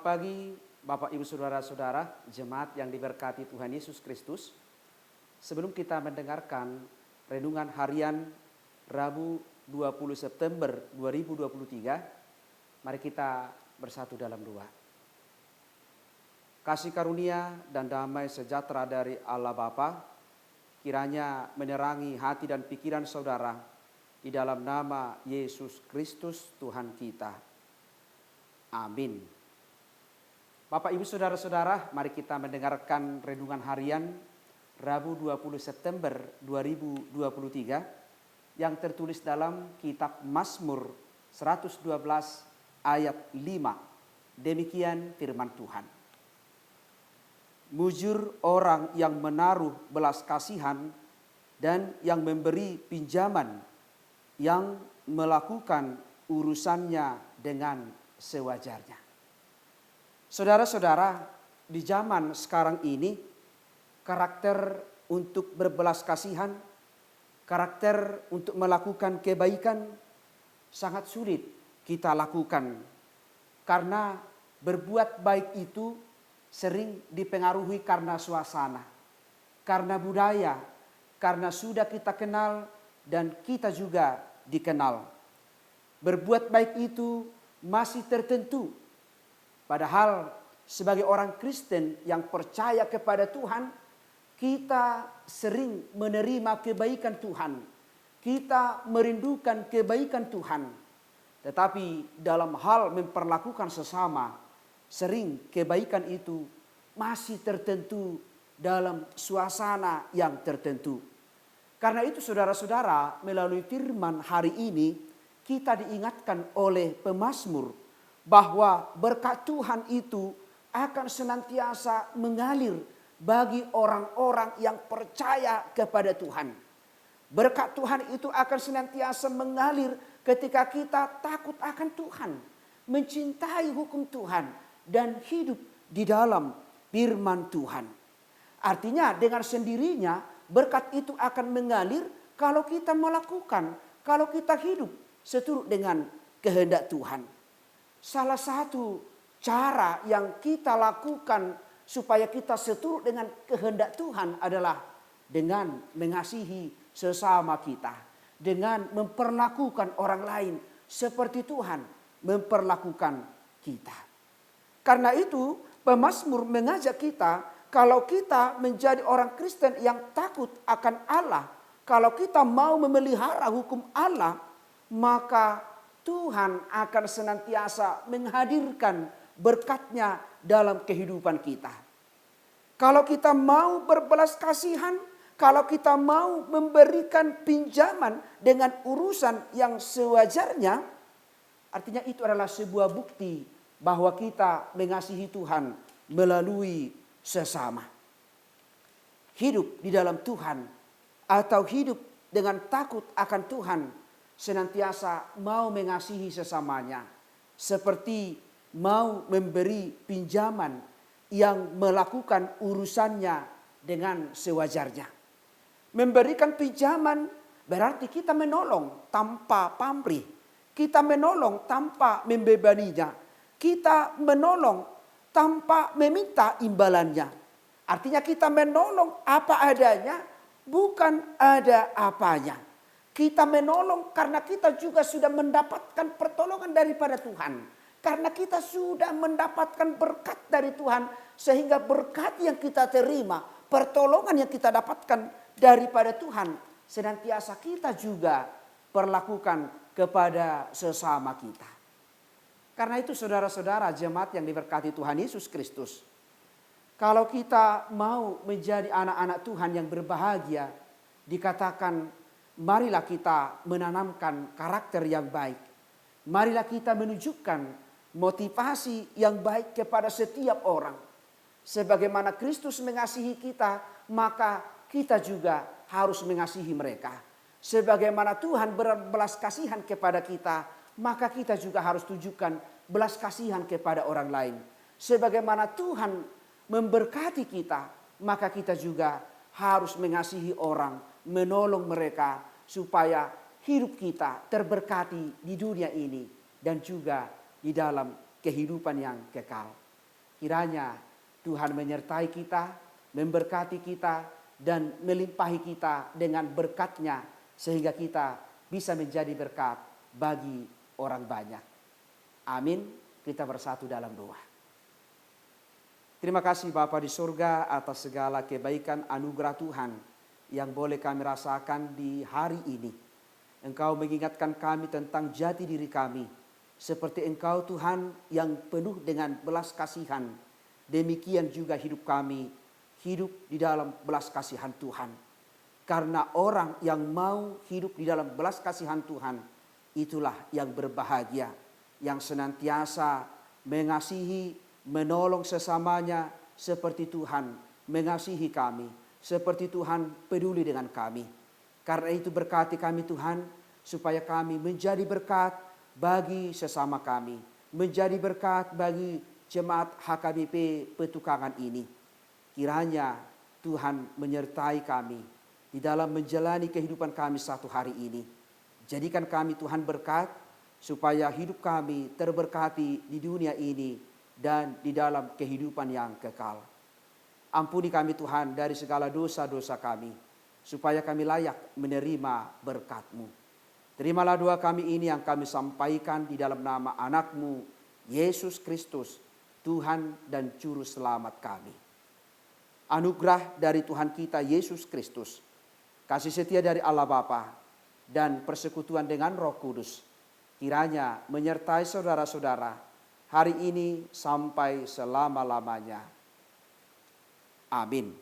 Selamat pagi Bapak Ibu Saudara-saudara, jemaat yang diberkati Tuhan Yesus Kristus. Sebelum kita mendengarkan renungan harian Rabu 20 September 2023, mari kita bersatu dalam doa. Kasih karunia dan damai sejahtera dari Allah Bapa kiranya menerangi hati dan pikiran saudara di dalam nama Yesus Kristus Tuhan kita. Amin. Bapak Ibu Saudara-saudara, mari kita mendengarkan renungan harian Rabu 20 September 2023 yang tertulis dalam kitab Mazmur 112 ayat 5. Demikian firman Tuhan. Mujur orang yang menaruh belas kasihan dan yang memberi pinjaman, yang melakukan urusannya dengan sewajarnya. Saudara-saudara, di zaman sekarang ini karakter untuk berbelas kasihan, karakter untuk melakukan kebaikan sangat sulit kita lakukan. Karena berbuat baik itu sering dipengaruhi karena suasana, karena budaya, karena sudah kita kenal dan kita juga dikenal. Berbuat baik itu masih tertentu. Padahal sebagai orang Kristen yang percaya kepada Tuhan, kita sering menerima kebaikan Tuhan. Kita merindukan kebaikan Tuhan. Tetapi dalam hal memperlakukan sesama, sering kebaikan itu masih tertentu dalam suasana yang tertentu. Karena itu saudara-saudara, melalui firman hari ini kita diingatkan oleh pemazmur bahwa berkat Tuhan itu akan senantiasa mengalir bagi orang-orang yang percaya kepada Tuhan. Berkat Tuhan itu akan senantiasa mengalir ketika kita takut akan Tuhan, mencintai hukum Tuhan, dan hidup di dalam firman Tuhan. Artinya dengan sendirinya berkat itu akan mengalir kalau kita melakukan, kalau kita hidup seturut dengan kehendak Tuhan. Salah satu cara yang kita lakukan supaya kita seturut dengan kehendak Tuhan adalah dengan mengasihi sesama kita. Dengan memperlakukan orang lain seperti Tuhan memperlakukan kita. Karena itu pemazmur mengajak kita, kalau kita menjadi orang Kristen yang takut akan Allah, kalau kita mau memelihara hukum Allah, maka Tuhan akan senantiasa menghadirkan berkat-Nya dalam kehidupan kita. Kalau kita mau berbelas kasihan, kalau kita mau memberikan pinjaman dengan urusan yang sewajarnya, artinya itu adalah sebuah bukti bahwa kita mengasihi Tuhan melalui sesama. Hidup di dalam Tuhan atau hidup dengan takut akan Tuhan senantiasa mau mengasihi sesamanya, seperti mau memberi pinjaman yang melakukan urusannya dengan sewajarnya. Memberikan pinjaman berarti kita menolong tanpa pamrih, kita menolong tanpa membebaninya, kita menolong tanpa meminta imbalannya. Artinya kita menolong apa adanya, bukan ada apanya. Kita menolong karena kita juga sudah mendapatkan pertolongan daripada Tuhan. Karena kita sudah mendapatkan berkat dari Tuhan. Sehingga berkat yang kita terima, pertolongan yang kita dapatkan daripada Tuhan, senantiasa kita juga perlakukan kepada sesama kita. Karena itu saudara-saudara jemaat yang diberkati Tuhan Yesus Kristus, kalau kita mau menjadi anak-anak Tuhan yang berbahagia, dikatakan marilah kita menanamkan karakter yang baik. Marilah kita menunjukkan motivasi yang baik kepada setiap orang. Sebagaimana Kristus mengasihi kita, maka kita juga harus mengasihi mereka. Sebagaimana Tuhan berbelas kasihan kepada kita, maka kita juga harus tunjukkan belas kasihan kepada orang lain. Sebagaimana Tuhan memberkati kita, maka kita juga harus mengasihi orang, menolong mereka supaya hidup kita terberkati di dunia ini dan juga di dalam kehidupan yang kekal. Kiranya Tuhan menyertai kita, memberkati kita, dan melimpahi kita dengan berkat-Nya sehingga kita bisa menjadi berkat bagi orang banyak. Amin. Kita bersatu dalam doa. Terima kasih Bapa di surga atas segala kebaikan anugerah Tuhan yang boleh kami rasakan di hari ini. Engkau mengingatkan kami tentang jati diri kami. Seperti Engkau Tuhan yang penuh dengan belas kasihan. Demikian juga hidup kami, hidup di dalam belas kasihan Tuhan. Karena orang yang mau hidup di dalam belas kasihan Tuhan, itulah yang berbahagia. Yang senantiasa mengasihi, menolong sesamanya seperti Tuhan mengasihi kami. Seperti Tuhan peduli dengan kami. Karena itu berkati kami Tuhan, supaya kami menjadi berkat bagi sesama kami. Menjadi berkat bagi jemaat HKBP Petukangan ini. Kiranya Tuhan menyertai kami di dalam menjalani kehidupan kami satu hari ini. Jadikan kami Tuhan berkat, supaya hidup kami terberkati di dunia ini dan di dalam kehidupan yang kekal. Ampuni kami Tuhan dari segala dosa-dosa kami, supaya kami layak menerima berkat-Mu. Terimalah doa kami ini yang kami sampaikan di dalam nama anak-Mu, Yesus Kristus, Tuhan dan Juru Selamat kami. Anugerah dari Tuhan kita Yesus Kristus, kasih setia dari Allah Bapa, dan persekutuan dengan Roh Kudus, kiranya menyertai saudara-saudara hari ini sampai selama-lamanya. Amin.